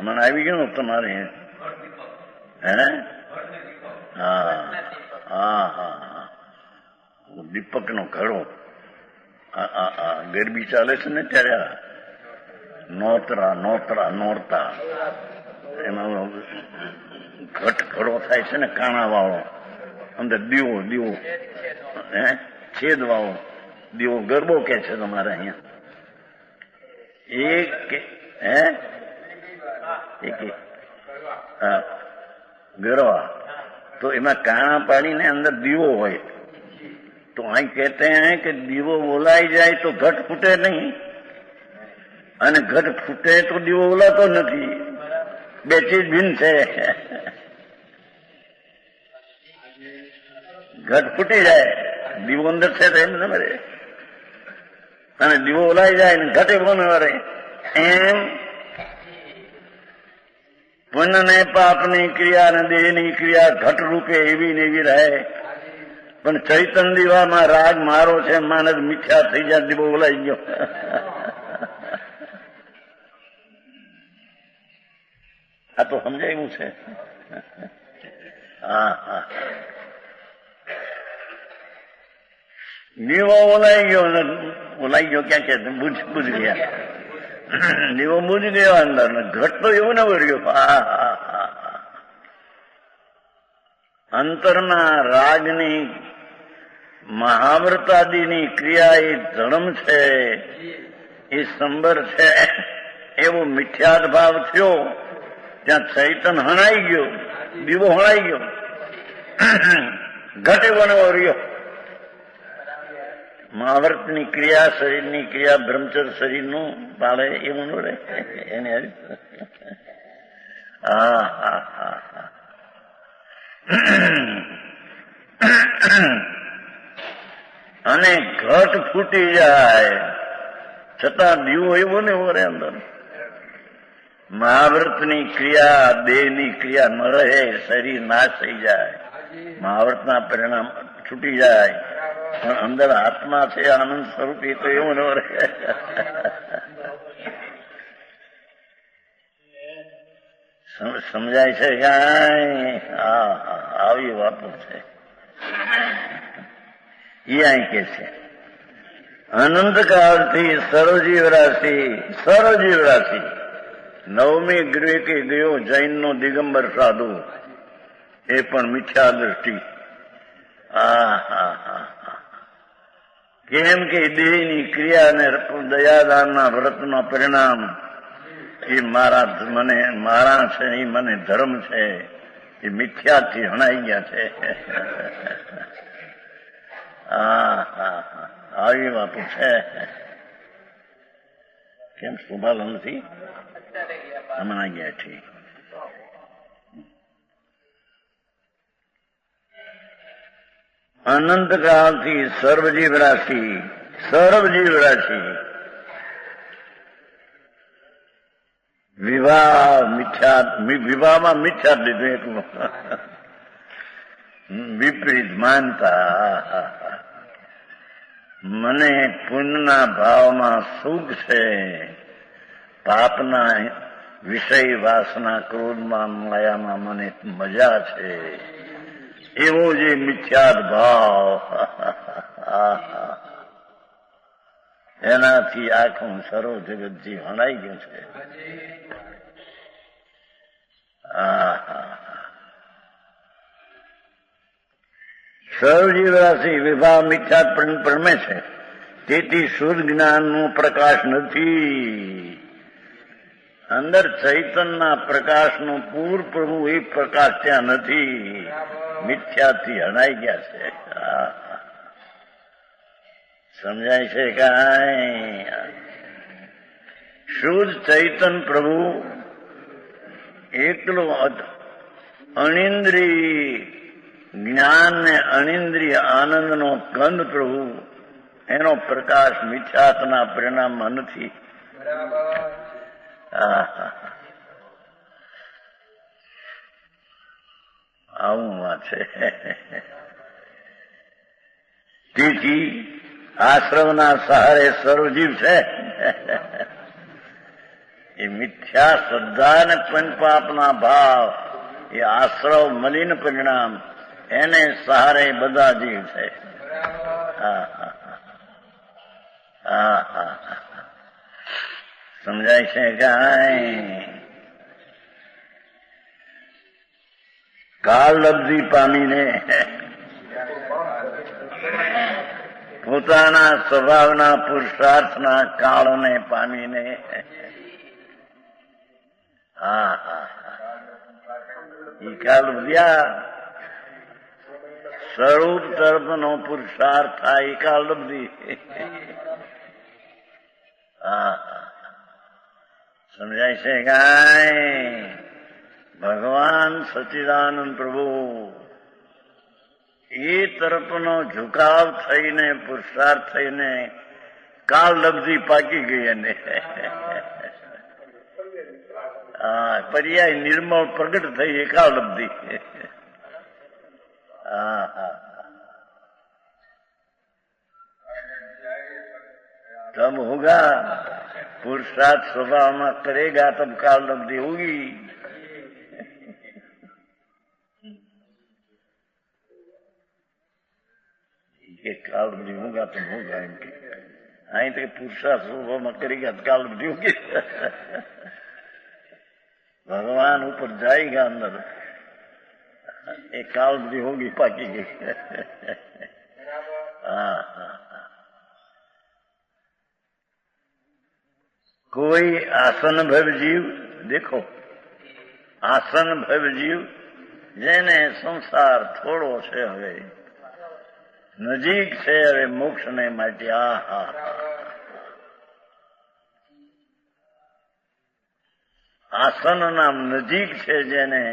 મને આવી ગયો તમારે. હે? હા હા હા, દીપક નો ઘડો ગરબી ચાલે છે ને ત્યારે નોરતા એમાં ઘટ ઘડો થાય છે ને, કાણા વાળો, અંદર દીવો હે છેદ વાળો દીવો ગરબો કે છે તમારે અહીંયા. ગરવા તો એમાં કાણા પાડીને અંદર દીવો હોય. તો અહીં કહેતે હૈ કે દીવો બોલાઈ જાય તો ઘટ ફૂટે નહીં, અને ઘટ ફૂટે તો દીવો બોલાતો નથી. બે ચીજ ભિન્ન છે. ઘટ ફૂટી જાય, દીવો અંદર છે તો એમ ન મરે, અને દીવો બોલાઈ જાય ને ઘટે કોને મરે. એમ પુણ્ય ને પાપની ક્રિયા અને દેહની ક્રિયા ઘટ રૂપે એવી ને એવી રહે. પણ ચૈતન દીવામાં રાગ મારો છે માનસ મિથ્યા થઈ જાય, દીવો બોલાઈ ગયો. આ તો સમજાયું છે. હા હા, દીવો બોલાઈ ગયો ક્યાં કે બુજ ગયા, દીવો બુજ ગયો અંદર. ઘટ તો એવું ન વર્યો. અંતરના રાગની મહાવ્રતાદિની ક્રિયા એ ધર્મ છે, એ સંબર છે એવો મિથ્યાદ ભાવ થયો. ત્યાં ચૈતન હણાઈ ગયો, દીવો હણાઈ ગયો, ઘટ એવો ન વર્યો. મહાવ્રતની ક્રિયા શરીરની ક્રિયા બ્રહ્મચર્ય શરીરનું પાળે એવું ન રહે એને. હા હા હા હા. અને ઘટ ફૂટી જાય છતાં દીવો એવો ને એવો રહે અંદર. મહાવ્રતની ક્રિયા દેહની ક્રિયા ન રહે, શરીર નાશ થઈ જાય, મહાવ્રતના પરિણામ છૂટી જાય, પણ અંદર આત્મા છે આનંદ સ્વરૂપ એ તો એવું ન રહે. સમજાય છે કાંઈ? હા હા, આવી વાતો છે. એ અહીં કે છે અનંતકાળથી સર્વજીવ રાશિ નવમી ગ્રીકે ગયો જૈનનો દિગંબર સાધુ, એ પણ મિથ્યા દ્રષ્ટિ. કેમ કે દેહની ક્રિયા અને દયાદાનના વ્રતનો પરિણામ એ મારા છે, એ મને ધર્મ છે, એ મિથ્યાથી હણાઈ ગયા છે. આવી વાતો છે. કેમ શુભાલ નથી હમણાં ગયા છે. અનંતકાળથી સર્વજીવ રાશિ વિવાહમાં મિથ્યા લીધું એટલું વિપરીત માનતા. મને પુણ્યના ભાવમાં સુખ છે, પાપના વિષય વાસના ક્રોધમાં માયામાં મને મજા છે, એવો જે મિથ્યાદ ભાવ એનાથી આખું સર્વ જગતજી હણાઈ ગયું છે. સર્વજીવ રાશિ વિભાવ મિથ્યાદ પ્રમે છે, તેથી શુદ્ધ જ્ઞાનનો પ્રકાશ નથી. અંદર ચૈતનના પ્રકાશનો પૂર પ્રભુ એ પ્રકાશ ત્યાં નથી, મિથ્યાથી હણાઈ ગયા છે. સમજાય છે કાંઈ? શુદ્ધ ચૈતન પ્રભુ એકલો અનિન્દ્રિય જ્ઞાન ને અનિન્દ્રિય આનંદનો કંદ પ્રભુ, એનો પ્રકાશ મિથ્યાતના પરિણામમાં નથી. આવું વાત છે. તેથી આશ્રમના સહારે સર્વજીવ છે. એ મિથ્યા શ્રદ્ધા અને પંચપાપના ભાવ, એ આશ્રવ મલિન પરિણામ, એને સહારે બધા જીવ છે. સમજાય છે કાંઈ? કાળ લબ્ધિ પામીને પોતાના સ્વભાવના પુરુષાર્થના કાળને પામીને એ કાળ લબ્ધ્યા સ્વરૂપ તરફનો પુરુષાર્થ થાય એ કાળ લબ્ધિ. સમજાય છે કાંઈ? ભગવાન સચ્ચિદાનંદ પ્રભુ એ તરફનો ઝુકાવ થઈને પુરુષાર્થ થઈને કાળ લબ્ધિ પાકી ગઈ. એને પર્યાય નિર્મળ પ્રગટ થઈ એ કાળ લબ્ધિ. तब होगा पुरुषार्थ स्वभाव में करेगा तब काल लब्धि होगी. ये काल लब्धि होगा तब होगा इनके आई तो पुरुषार्थ स्वभाव में करेगा तो काल लब्धि होगी. भगवान ऊपर जाएगा अंदर एक काल लब्धि होगी पाकी गई. कोई आसन भव जीव देखो, आसन भव जीव જેને સંસાર થોડો છે, હવે નજીક છે, હવે મોક્ષ ને માટે આસન નામ નજીક છે, જેને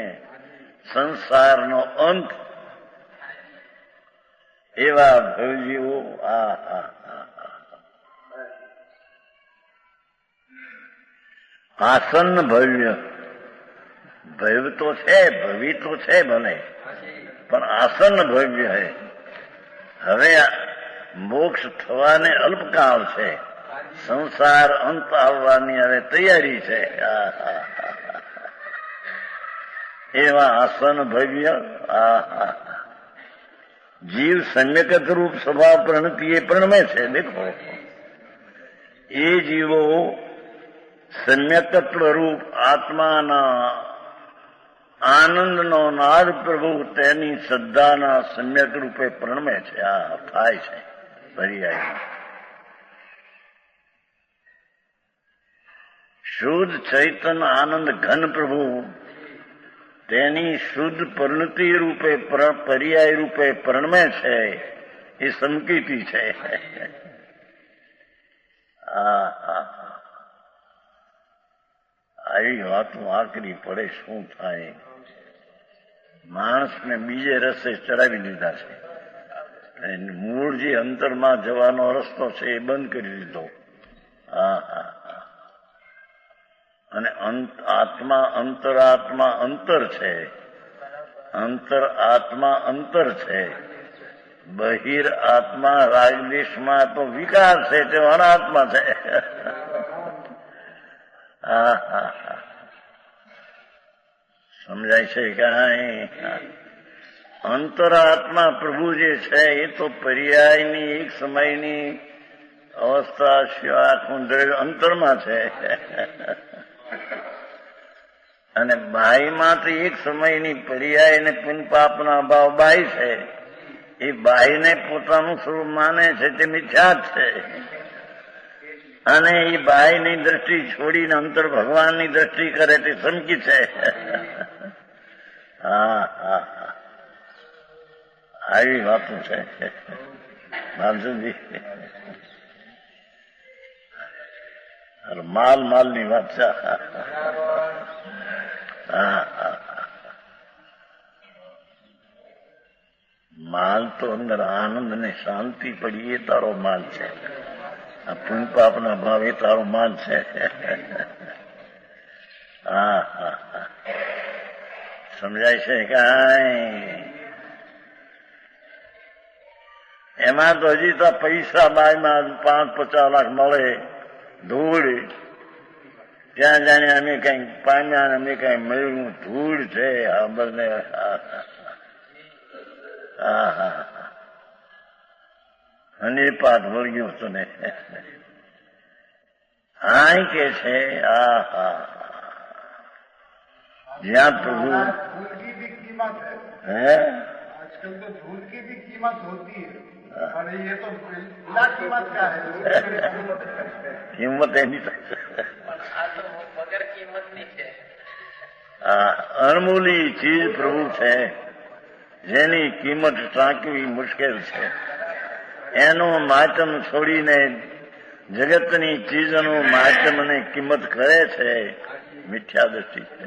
સંસારનો અંત, એવા ભવજીવો આસન ભવ્ય. ભવ તો છે, ભવી તો છે ભલે, પણ આસન ભવ્ય હે. હવે મોક્ષ થવાને અલ્પકાળ છે, સંસાર અંત આવવાની હવે તૈયારી છે. એવા આસન ભવ્ય. જીવ સમ્યકત રૂપ સ્વભાવ પ્રણતિ એ પ્રણમે છે. દેખો એ જીવો સમ્યકત્વ રૂપ આત્માના આનંદનો નાદ પ્રભુ તેની શ્રદ્ધાના સમ્યક રૂપે પ્રણમે છે. આ થાય છે પર્યાય. શુદ્ધ ચૈતન આનંદ ઘન પ્રભુ તેની શુદ્ધ પરિણતિ રૂપે પર્યાય રૂપે પ્રણમે છે. એ સંકેતી છે. આવી વાતો આકરી પડે શું થાય? માણસને બીજે રસ્તે ચડાવી દીધા છે. મૂળ જે અંતરમાં જવાનો રસ્તો છે એ બંધ કરી દીધો. હા હા. અને આત્મા અંતરાત્મા અંતર છે, અંતર આત્મા અંતર છે, બહિર આત્મા રાગદેશમાં તો વિકાર છે, તે અનાત્મા છે. હા હા હા. સમજાય છે કાંઈ? અંતરાત્મા પ્રભુ જે છે એ તો પર્યાયની એક સમયની અવસ્થા સિવાય આખું અંતરમાં છે. અને બાહીમાં તો એક સમયની પર્યાય ને પુન પાપના ભાવ બાહી છે. એ બાહીને પોતાનું સ્વરૂપ માને છે તે મિથ્યા જ છે. અને એ બાહીની દ્રષ્ટિ છોડીને અંતર ભગવાનની દ્રષ્ટિ કરે તે સમકી છે. હા હા હા. આવી વાતો છે માલજી. માલની વાત છે. માલ તો અંદર આનંદ ને શાંતિ પડી એ તારો માલ છે. આ પુન પાપના ભાવ એ તારો માલ છે. હા હા હા. સમજાય છે કાંઈ? એમાં તો હજી તો પૈસા બાયમાં 5-50 લાખ મળે ધૂળ, ત્યાં જાણે અમે કઈ પામ્યા અમે કઈ મળ્યું, ધૂળ છે આ બંને. હા હા. અને પાઠ વળગ્યો હતો ને. હા કે છે. હા હા. જ્યાં પ્રભુ હે आजकल तो धूल की भी कीमत होती है और ये तो बिना कीमत का है. કિંમત એની આ તો વગર કિંમતની છે. અણમૂલી ચીજ પ્રભુ છે, જેની કિંમત ટાંકવી મુશ્કેલ છે. એનું માતમ છોડીને જગતની ચીજનું માતમ અને કિંમત કરે છે, મિથ્યા દ્રષ્ટિ છે.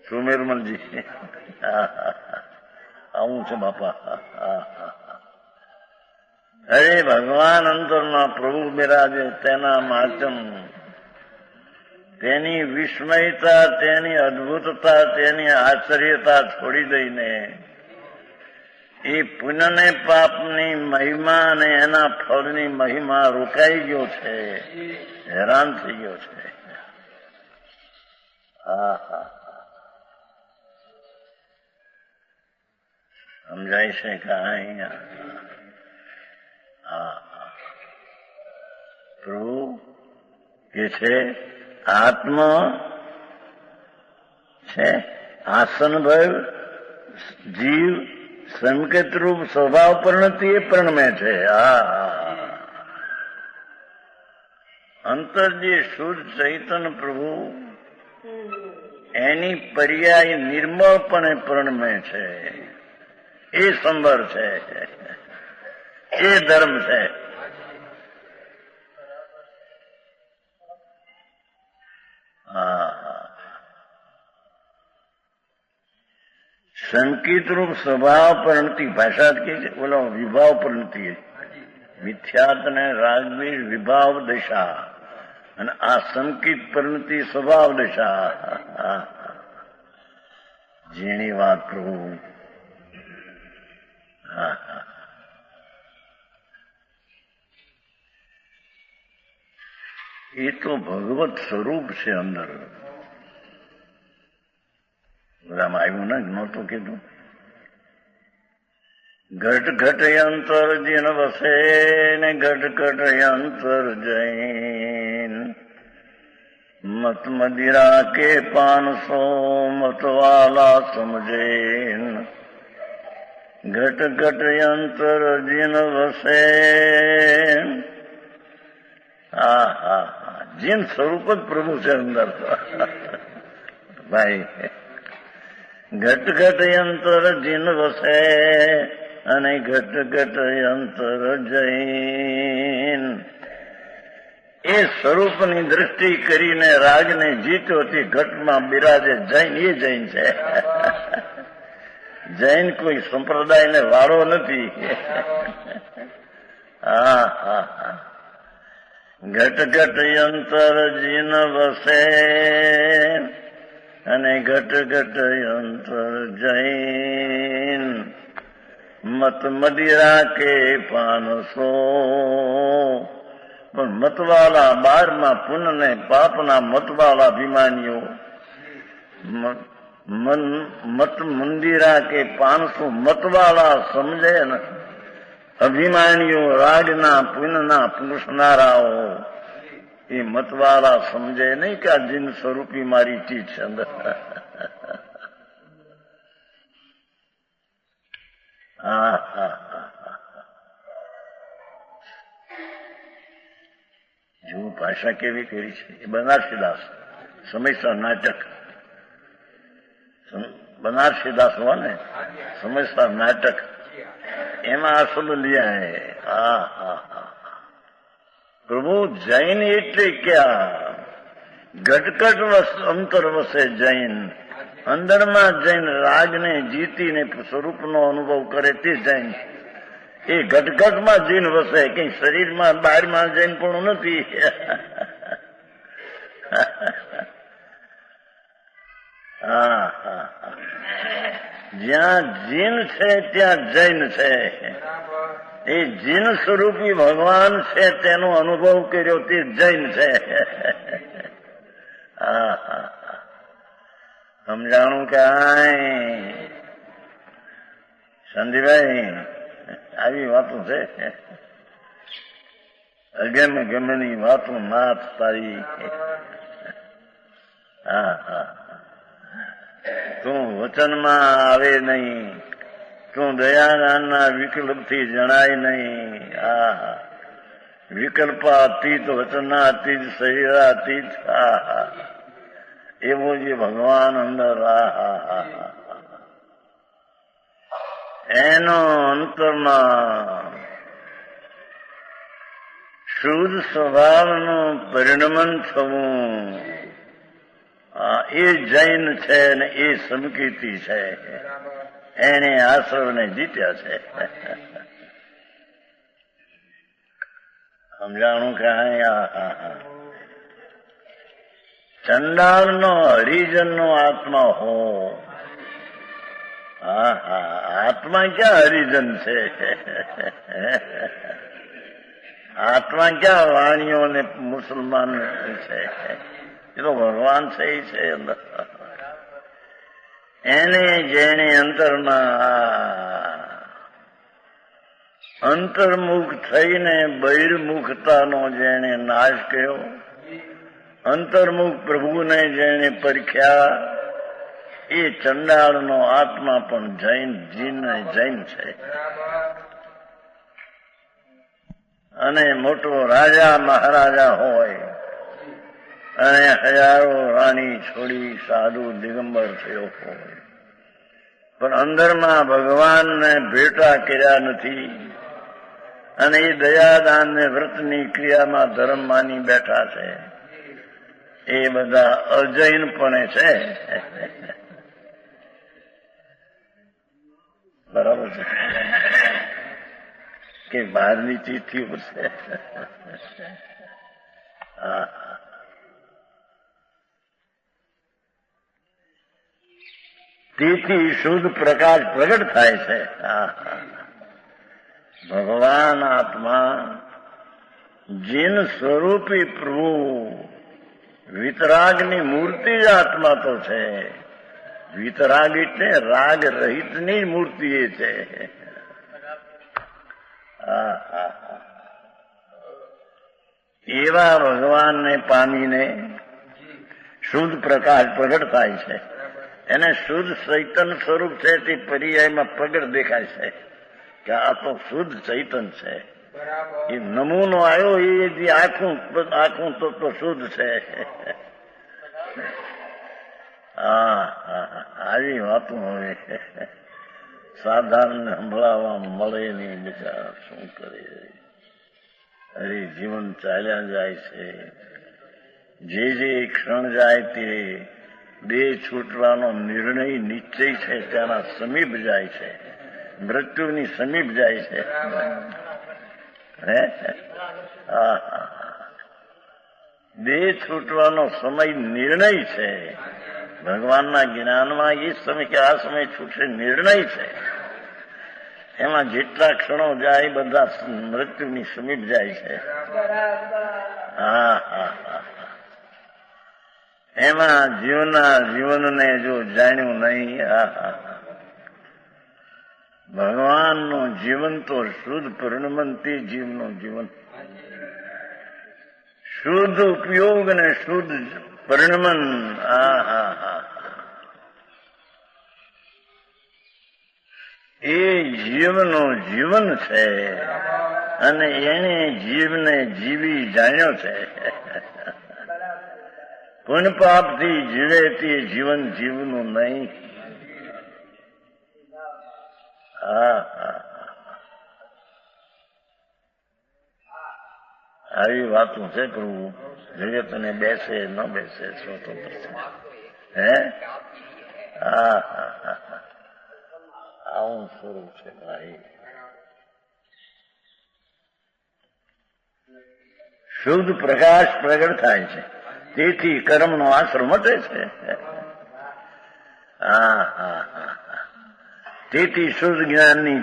સુમેરમલજી આવું છે બાપા. અરે ભગવાન અંતરમાં પ્રભુ બિરાજે તેના માધ્યમ, તેની વિસ્મયતા, તેની અદભુતતા, તેની આશ્ચર્યતા છોડી દઈને એ પુણ્યને પાપની મહિમા અને એના ફળની મહિમા રોકાઈ ગયો છે, હેરાન થઈ ગયો છે. હા હા. સમજાય છે કે અહીંયા પ્રભુ કે છે આત્મા છે આસનભર જીવ સંકેત રૂપ સ્વભાવ પરિણતિ એ પ્રણમે છે. અંતર જે શુદ્ધ ચૈતન પ્રભુ એની પર્યાય નિર્મળપણે પ્રણમે છે. એ સંબર છે, એ ધર્મ છે. સંકેત રૂપ સ્વભાવ પરિણતિ ભાષા કે છે, બોલો વિભાવ પરિણતિ, મિથ્યાત ને રાગદ્વેષ વિભાવ દશા, અને આ સંકેત પરિણતિ સ્વભાવ દશા. જેની વાત પ્રભુ એ તો ભગવત સ્વરૂપ છે અંદર. બધામાં આવ્યું ને, નહોતું કીધું. ઘટ ઘટ અંતર જીન વસે ને ઘટ ઘટ અંતર જૈન, મત મદિરા કે 500 મતવાલા સમજેન. ઘટ ઘટ અંતર જીન વસે. હા હા હા. જીન સ્વરૂપ જ પ્રભુ છે અંદર ભાઈ. ઘટ ઘટ અંતર જીન વસે અને ઘટ ઘટ અંતર જૈન. એ સ્વરૂપની દ્રષ્ટિ કરીને રાગને જીત્યો તે ઘટમાં બિરાજે જૈન, એ જૈન છે. જૈન કોઈ સંપ્રદાયને વાળો નથી. હા હા હા. ઘટ ઘટ યંતર જીન વસે અને ઘટ ઘટ યંતર જૈન મત મદિરા કે 500 પણ મતવાળા 12માં પુનઃને પાપના મતવાળા અભિમાનીઓ મત મંદિરા કે 500 મતવાળા સમજે ને અભિમાનીઓ રાગના પુનઃના પૂછનારાઓ એ મતવાળા સમજે નહીં કે આ જીન સ્વરૂપી મારી ચીજ છે અંદર. હા હા હા. જો ભાષા કેવી કરી છે એ બનારસીદાસ સમયસર નાટક બનાरसीदास हुआ ने समझदार नाटक एमा असल लिया है. हाँ हाँ हाँ. प्रभु जैन એટલે ક્યાં? ઘટઘટ અંતર વસે જૈન. અંદરમાં જૈન રાગને જીતીને સ્વરૂપનો અનુભવ કરે તે જૈન. એ ઘટઘટમાં જૈન વસે, કઈ શરીરમાં બહારમાં જૈન પણ નથી. હા હા. જ્યાં જીન છે ત્યાં જૈન છે. એ જીન સ્વરૂપી ભગવાન છે તેનો અનુભવ કર્યો તે જૈન છે. હા હા. સમજાણું કે સંધીભાઈ આવી વાતો છે. ગમે ગમેની વાતો નાથ તારી. હા હા. તું વચનમાં આવે નહીં, તું દયાદાનના વિકલ્પથી જણાય નહીં. આ વિકલ્પાતીત વચનાતીત શરીરાતીત. એવો જે ભગવાન અંદર એનો અંતરમાં શુદ્ધ સ્વભાવનું પરિણમન થવું એ જૈન છે ને એ સંકીર્તિ છે. એને આશ્રવને જીત્યા છે. સમજાણું કે ચંડાળનો હરિજનનો આત્મા હો. હા હા. આત્મા ક્યાં હરિજન છે? આત્મા ક્યાં વાણીઓ ને મુસલમાન છે? એ તો ભગવાન છે એ છે અંદર. એને જેને અંતરમાં અંતર્મુખ થઈને બહિર્મુખતાનો જેને નાશ કર્યો, અંતર્મુખ પ્રભુને જેને પરખ્યા, એ ચંડાળનો આત્મા પણ જૈન જૈન છે. અને મોટો રાજા મહારાજા હોય અને હજારો રાણી છોડી સાધુ દિગંબર થયો હોય, પણ અંદરમાં ભગવાનને ભેટા કર્યા નથી અને એ દયાદાન ને વ્રતની ક્રિયામાં ધર્મ માની બેઠા છે, એ બધા અજૈનપણે છે. બરાબર છે કે બહારની ચીજથી છે. હા. તેથી શુદ્ધ પ્રકાશ પ્રગટ થાય છે. ભગવાન આત્મા જીન સ્વરૂપી પ્રભુ વિતરાગની મૂર્તિ જ આત્મા તો છે. વિતરાગ એટલે રાગ રહિતની મૂર્તિ એ છે. એવા ભગવાનને પામીને શુદ્ધ પ્રકાશ પ્રગટ થાય છે. એને શુદ્ધ ચૈતન સ્વરૂપ છે તે પર્યાયમાં પ્રગટ દેખાય છે કે આ તો શુદ્ધ ચૈતન છે. એ નમૂનો આવ્યો એ જે આખું તો શુદ્ધ છે. હા આવી વાતો હવે સાધારણ સંભળાવવા મળે નહીં. બિચારા શું કરે? અરે જીવન ચાલ્યા જાય છે. જે ક્ષણ જાય તે દેહ છૂટવાનો નિર્ણય નિશ્ચય છે ત્યાંના સમીપ જાય છે, મૃત્યુની સમીપ જાય છે. દેહ છૂટવાનો સમય નિર્ણય છે. ભગવાનના જ્ઞાનમાં એ સમય કે આ સમય છૂટશે નિર્ણય છે. એમાં જેટલા ક્ષણો જાય બધા મૃત્યુની સમીપ જાય છે. એમાં જીવનને જો જાણ્યું નહીં, ભગવાનનું જીવન તો શુદ્ધ પરિણમનથી જીવનું જીવન, શુદ્ધ ઉપયોગ અને શુદ્ધ પરિણમન. એ જીવનું જીવન છે અને એને જીવને જીવી જાણ્યો છે. પુણ્ય પાપથી જીવે તે જીવન જીવનું નહીં. આવી વાતો છે પ્રભુ. જગતને બેસે ન બેસે સ્વતંત્ર છે. આવું સ્વરૂપ છે ભાઈ. શુદ્ધ પ્રકાશ પ્રગટ થાય છે, તેથી કર્મનો આશ્રમ મટે છે. તેથી શુદ્ધ જ્ઞાનની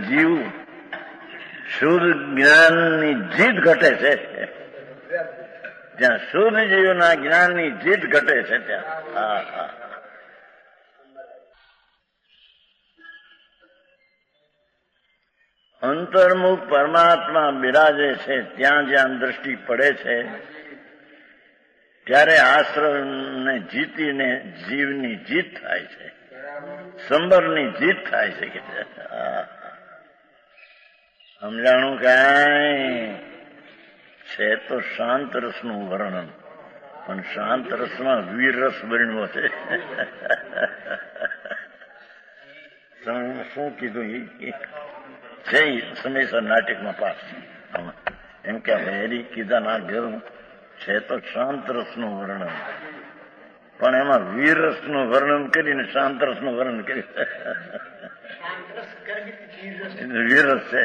જીત ઘટે છે. જ્યાં શુદ્ધ જીવના જ્ઞાનની જીત ઘટે છે ત્યાં અંતર્મુખ પરમાત્મા બિરાજે છે. ત્યાં જ્યાં દ્રષ્ટિ પડે છે ત્યારે આશ્રમને જીતીને જીવની જીત થાય છે, સંબરની જીત થાય છે. કે સમજાણું કાંઈ છે તો શાંત રસનું વર્ણન, પણ શાંત રસમાં વીર રસ વર્ણ્યો છે. શું કીધું છે સમયસર નાટકમાં પાસ એમ કે હેરી કીધા ના ઘર છે તો શાંત રસનું વર્ણન, પણ એમાં વીર રસનું વર્ણન કરીને શાંત રસનું વર્ણન કર્યું. વીર રસ છે.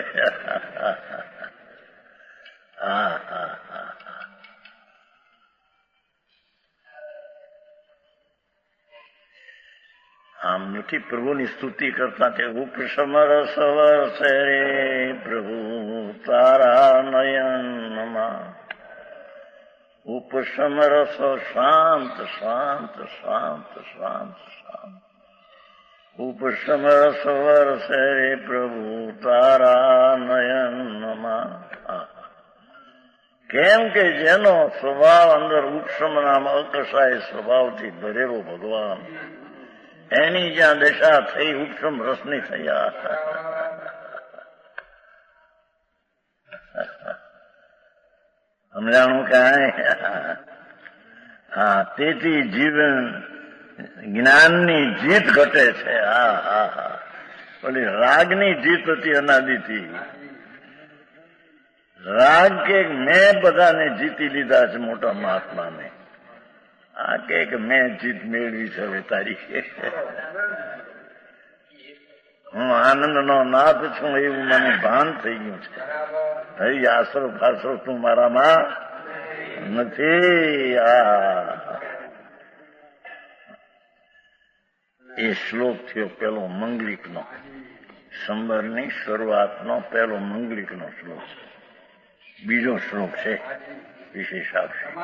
આમ મીઠી પ્રભુની સ્તુતિ કરતા કે ઉપસમર સવર છે રે પ્રભુ તારા નયનમાં, ઉપસમરસો શાંત શાંત શાંત શાંત શાંત, ઉપસમરસો વરસે રે પ્રભુ તારા નયનમાં. કેમ કે જેનો સ્વભાવ અંદર ઉપસમ નામ અકસાય સ્વભાવથી ભરેલો ભગવાન, એની જ્યાં દશા થઈ ઉપસમ રસની થયા. સમજાણું કાંઈ? તેથી જીવન જ્ઞાનની જીત ઘટે છે. ઓલી રાગની જીત હતી અનાદિથી. રાગ કે મેં બધાને જીતી લીધા છે, મોટા મહાત્માને. આ કે મેં જીત મેળવી છે હવે તારી. હું આનંદનો નાથ છું એવું મને ભાન થઈ ગયું છે. હરી આશરો ફાસરો તું મારામાં નથી. એ શ્લોક થયો પેલો મંગલિકનો, સંબરની શરૂઆતનો પેલો મંગલિકનો શ્લોક. બીજો શ્લોક છે વિશેષાક્ષી.